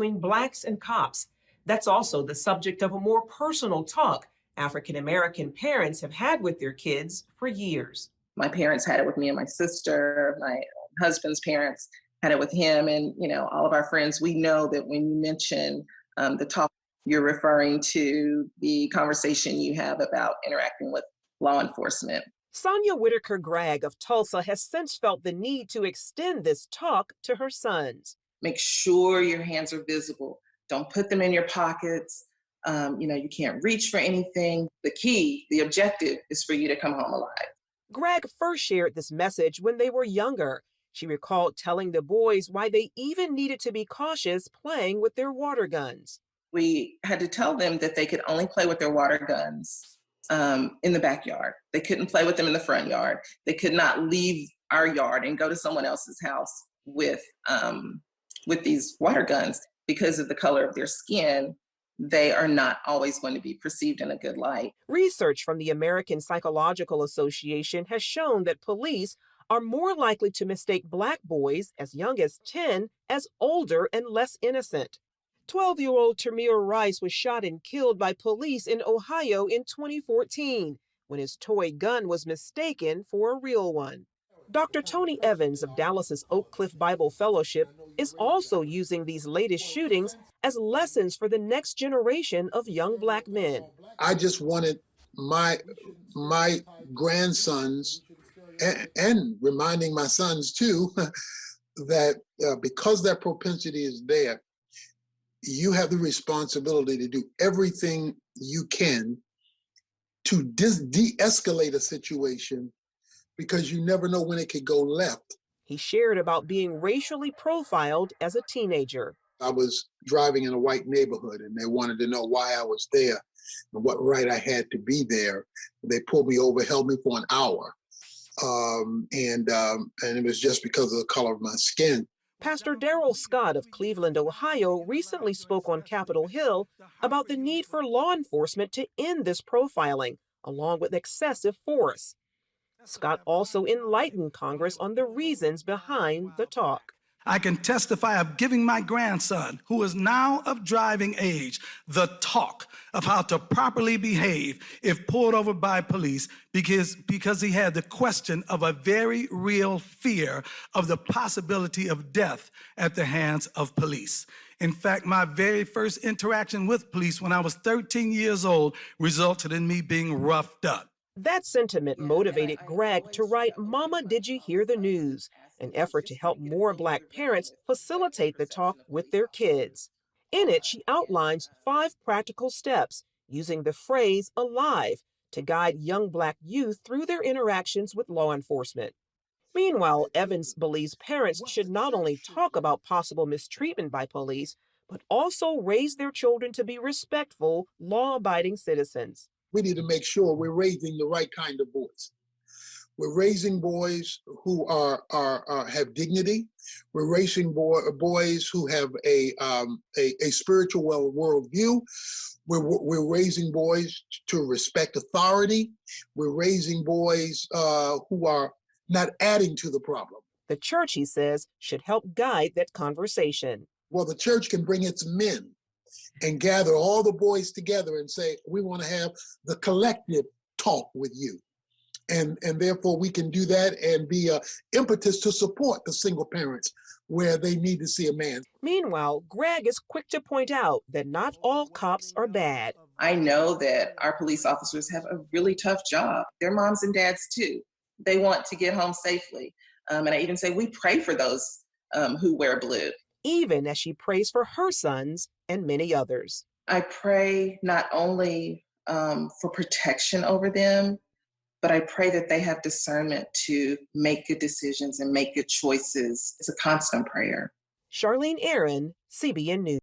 between blacks and cops. That's also the subject of a more personal talk African American parents have had with their kids for years. My parents had it with me and my sister. My husband's parents had it with him, and all of our friends. We know that when you mention the talk, you're referring to the conversation you have about interacting with law enforcement. Sanya Gragg of Tulsa has since felt the need to extend this talk to her sons. Make sure your hands are visible. Don't put them in your pockets. You can't reach for anything. The key, the objective, is for you to come home alive. Gragg first shared this message when they were younger. She recalled telling the boys why they even needed to be cautious playing with their water guns. We had to tell them that they could only play with their water guns in the backyard. They couldn't play with them in the front yard. They could not leave our yard and go to someone else's house with these water guns because of the color of their skin. They are not always going to be perceived in a good light. Research from the American Psychological Association has shown that police are more likely to mistake black boys as young as 10 as older and less innocent. 12-year-old Tamir Rice was shot and killed by police in Ohio in 2014 when his toy gun was mistaken for a real one. Dr. Tony Evans of Dallas's Oak Cliff Bible Fellowship is also using these latest shootings as lessons for the next generation of young black men. I just wanted my grandsons and reminding my sons too that because that propensity is there, you have the responsibility to do everything you can to de-escalate a situation because you never know when it could go left. He shared about being racially profiled as a teenager. I was driving in a white neighborhood and they wanted to know why I was there and what right I had to be there. They pulled me over, held me for an hour. And it was just because of the color of my skin. Pastor Darrell Scott of Cleveland, Ohio, recently spoke on Capitol Hill about the need for law enforcement to end this profiling, along with excessive force. Scott also enlightened Congress on the reasons behind the talk. I can testify of giving my grandson, who is now of driving age, the talk of how to properly behave if pulled over by police because he had the question of a very real fear of the possibility of death at the hands of police. In fact, my very first interaction with police when I was 13 years old resulted in me being roughed up. That sentiment motivated Gragg to write Momma, Did You Hear the News?, an effort to help more black parents facilitate the talk with their kids. In it, she outlines 5 practical steps using the phrase alive to guide young black youth through their interactions with law enforcement. Meanwhile, Evans believes parents should not only talk about possible mistreatment by police, but also raise their children to be respectful, law-abiding citizens. We need to make sure we're raising the right kind of boys. We're raising boys who have dignity. We're raising boys who have a spiritual worldview. We're raising boys to respect authority. We're raising boys who are not adding to the problem. The church, he says, should help guide that conversation. Well, the church can bring its men and gather all the boys together and say, we want to have the collective talk with you. And therefore we can do that and be an impetus to support the single parents where they need to see a man. Meanwhile, Gragg is quick to point out that not all cops are bad. I know that our police officers have a really tough job. They're moms and dads too. They want to get home safely. And I even say we pray for those who wear blue. Even as she prays for her sons and many others. I pray not only for protection over them, but I pray that they have discernment to make good decisions and make good choices. It's a constant prayer. Charlene Aaron, CBN News.